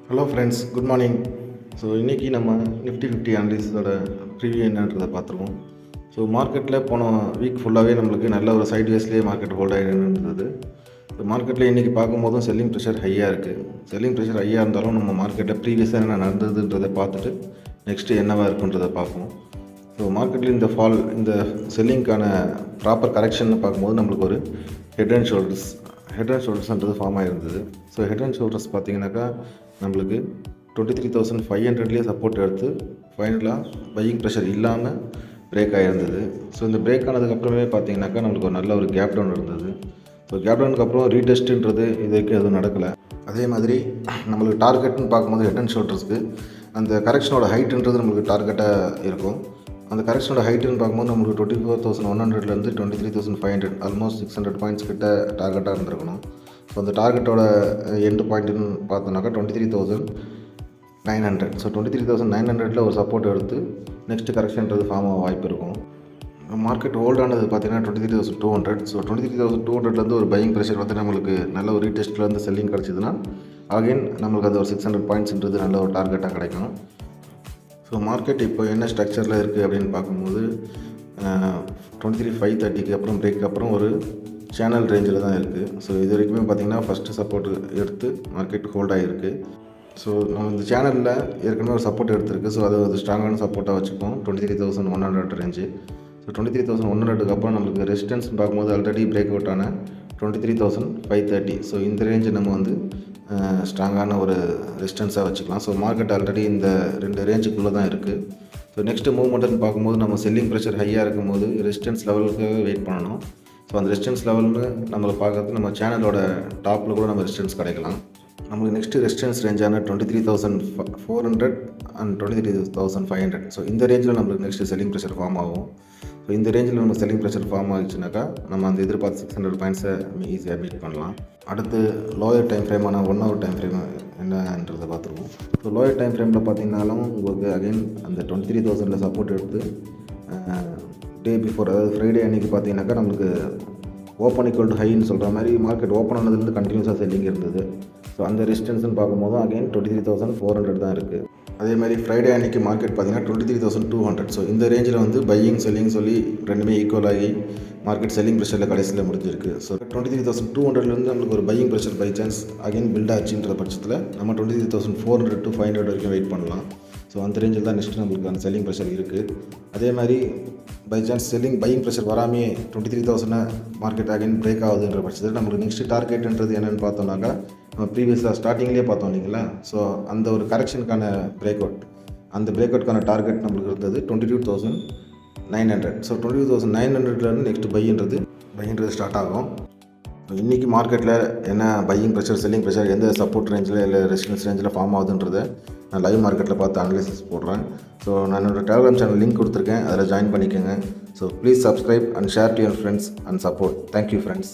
Hello friends, good morning. So இன்றைக்கி நம்ம Nifty 50 அனலிஸோட preview என்னன்றதை பார்த்துருவோம். ஸோ மார்க்கெட்டில் போன வீக் ஃபுல்லாகவே நம்மளுக்கு நல்ல ஒரு சைட்வேஸ்லேயே மார்க்கெட் ஹோல்ட் ஆகிருந்தது. ஸோ மார்க்கெட்டில் இன்றைக்கி பார்க்கும்போதும் செல்லிங் ப்ரெஷர் ஹையாக இருக்குது. செல்லிங் ப்ரெஷர் ஹையாக இருந்தாலும் நம்ம மார்க்கெட்டில் ப்ரீவியஸாக என்ன நடந்ததுன்றதை பார்த்துட்டு நெக்ஸ்ட்டு என்னவாக இருக்குன்றதை பார்ப்போம். ஸோ மார்க்கெட்டில் இந்த செல்லிங்க்கான ப்ராப்பர் கரெக்ஷன் பார்க்கும்போது நம்மளுக்கு ஒரு ஹெட் அண்ட் ஷோல்டர்ஸ்ன்றது ஃபார்ம் ஆகிருந்தது. ஸோ ஹெட் அண்ட் ஷோல்டர்ஸ் பார்த்திங்கனாக்கா நம்மளுக்கு 23,500லேயே சப்போர்ட் எடுத்து ஃபைனலாக பையிங் ப்ரெஷர் இல்லாமல் பிரேக் ஆகிருந்தது. ஸோ இந்த பிரேக் ஆனதுக்கப்புறமே பார்த்திங்கனாக்கா நம்மளுக்கு ஒரு நல்ல ஒரு கேப் டவுன் இருந்தது. ஸோ கேப் டவுனுக்கு அப்புறம் ரீடெஸ்ட்டுன்றது இது வரைக்கும் எதுவும் நடக்கலை. அதே மாதிரி நம்மளுக்கு டார்கெட்னு பார்க்கும்போது ஹெட் அண்ட் ஷோல்டர்ஸ்க்கு அந்த கரெக்ஷனோட ஹைட்டுன்றது நம்மளுக்கு டார்கெட்டாக இருக்கும். அந்த கரெக்ஷனோட ஹைட்டுன்னு பார்க்கும்போது நம்மளுக்கு 24,100லேருந்து 23,500 ஆல்மோஸ்ட் 600 பாயிண்ட்ஸ் கிட்ட டார்கெட்டாக இருந்திருக்கணும். ஸோ அந்த டார்கெட்டோட எண்டு பாயிண்ட்டுன்னு பார்த்தோன்னாக்கா 23,900. ஸோ 23,900ல் ஒரு சப்போர்ட் எடுத்து நெக்ஸ்ட் கரெக்ஷன்றது ஃபார்ம் ஆக வாய்ப்பு இருக்கும். மார்க்கெட் ஹோல்ட் ஆனது பார்த்தீங்கன்னா 23,200. ஸோ 23,200லேருந்து ஒரு பையிங் ப்ரெஷர் வந்து நம்மளுக்கு நல்ல ஒரு ரீடெஸ்ட்லேருந்து செல்லிங் கிடச்சிதுன்னா அகைன் நம்மளுக்கு அது ஒரு 600 பாயிண்ட்ஸ்ன்றது நல்ல ஒரு டார்கெட்டாக கிடைக்கும். ஸோ மார்க்கெட் இப்போ என்ன ஸ்ட்ரக்சரில் இருக்குது அப்படின்னு பார்க்கும்போது 23,530க்கு அப்புறம் பிரேக்கு அப்புறம் ஒரு சேனல் ரேஞ்சில் தான் இருக்குது. ஸோ இது வரைக்குமே பார்த்திங்கன்னா ஃபஸ்ட்டு சப்போர்ட் எடுத்து மார்க்கெட் ஹோல்ட் ஆகிருக்கு. ஸோ நம்ம இந்த சேனலில் ஏற்கனவே ஒரு சப்போர்ட் எடுத்திருக்கு. ஸோ அது ஒரு ஸ்ட்ராங்கான சப்போர்ட்டாக வச்சுப்போம் 23,100 ரேஞ்சு. ஸோ 23,100க்கு அப்புறம் நம்மளுக்கு ரெசிஸ்டன்ஸ் பார்க்கும்போது ஆல்ரெடி பிரேக் அவுட் ஆன 23,530. ஸோ இந்த ரேஞ்சு நம்ம வந்து ஸ்ட்ராங்கான ஒரு ரெசிஸ்டன்ஸாக வச்சுக்கலாம். ஸோ மார்க்கெட் ஆல்ரெடி இந்த 2 ரேஞ்சுக்குள்ளே தான் இருக்குது. ஸோ நெக்ஸ்ட்டு மூவ்மெண்ட்டுன்னு பார்க்கும்போது நம்ம செல்லிங் ப்ரெஷர் ஹையாக இருக்கும்போது ரெசிஸ்டன்ஸ் லெவலுக்கு வெயிட் பண்ணணும். ஸோ அந்த ரெசிஸ்டன்ஸ் லெவல்னு நம்மளை பார்க்குறது நம்ம சேனலோட டாப்பில் கூட நம்ம ரெசிஸ்டன்ஸ் கிடைக்கலாம். நம்மளுக்கு நெக்ஸ்ட்டு ரெசிஸ்டன்ஸ் ரேஞ்சான 23,400 அண்ட் 23,500. ஸோ இந்த ரேஞ்சில் நம்மளுக்கு நெக்ஸ்ட்டு செல்லிங் ப்ரெஷர் ஃபார்ம் ஆகும். ஸோ இந்த ரேஞ்சில் நம்ம செல்லிங் ப்ரெஷர் ஃபார்ம் ஆகிடுச்சுனாக்கா நம்ம அந்த எதிர்பார்த்து 600 பாயிண்ட்ஸை ஈஸியாக மீட் பண்ணலாம். அடுத்து லோயர் டைம் ஃப்ரேமான 1 ஹவர் டைம் ஃப்ரேம் என்னன்றதை பார்த்துருவோம். ஸோ லோயர் டைம் ஃப்ரேமில் பார்த்திங்கனாலும் உங்களுக்கு அகைன் அந்த 23,000ல் சப்போர்ட் எடுத்து டே பிஃபோர், அதாவது ஃப்ரைடே அன்றைக்கி பார்த்திங்கனாக்கா நம்மளுக்கு ஓப்பன் ஈக்குவல் டு ஹைன்னு சொல்கிற மாதிரி மார்க்கெட் ஓப்பன் ஆனதுலேருந்து கண்டினியூஸாக செல்லிங் இருந்தது. ஸோ அந்த ரெசிஸ்டன்ஸ்னு பார்க்கும்போது அகைன் 23,400 தான் இருக்குது. அதே மாதிரி ஃப்ரைடே அன்றைக்கி மார்க்கெட் பார்த்திங்கன்னா 23,200. ஸோ இந்த ரேஞ்சில் வந்து பையிங் செல்லிங் சொல்லி ரெண்டுமே ஈக்குவல் ஆகி மார்க்கெட் செல்லிங் ப்ரெஷரில் கடைசியில் முடிஞ்சிருக்கு. ஸோ 23,200லேருந்து நம்மளுக்கு ஒரு buying pressure by chance again build ஆச்சுன்ற பட்சத்தில் நம்ம 23,400 to 500 வரைக்கும் வெயிட் பண்ணலாம். ஸோ அந்த ரேஞ்சில் தான் நெக்ஸ்ட்டு நம்மளுக்கு அந்த செல்லிங் ப்ரெஷர் இருக்குது. அதே மாதிரி பை சான்ஸ் பையிங் ப்ரெஷர் வராமே 23,000 மார்க்கெட் அகைன் பிரேக் ஆகுதுன்ற பட்சத்தில் நம்மளுக்கு நெக்ஸ்ட்டு டார்கெட்ன்றது என்னென்னு பார்த்தோம்னாக்கா நம்ம ப்ரீவியஸாக ஸ்டார்டிங்லேயே பார்த்தோம் இல்லைங்களா. ஸோ அந்த ஒரு கரெக்ஷனுக்கான பிரேக் அவுட்க்கான டார்கெட் நம்மளுக்கு இருந்தது 22,900. ஸோ 22,900லேருந்து நெக்ஸ்ட்டு பையின்றது ஸ்டார்ட் ஆகும். இன்றைக்கி மார்க்கெட்டில் என்ன பையிங் ப்ரெஷர் செல்லிங் ப்ரெஷர் எந்த சப்போர்ட் ரேஞ்சில் இல்லை ரெசிஸ்டன்ஸ் ரேஞ்சில் ஃபார்ம் ஆகுதுன்றதை நான் லைவ் மார்க்கெட்டில் பார்த்து அனலிசிஸ் போடுறேன். ஸோ நான் என்னோடய டெலிகிராம் சேனல் லிங்க் கொடுத்துருக்கேன், அதில் ஜாயின் பண்ணிக்கோங்க. So please subscribe and share to your friends and support. Thank you friends.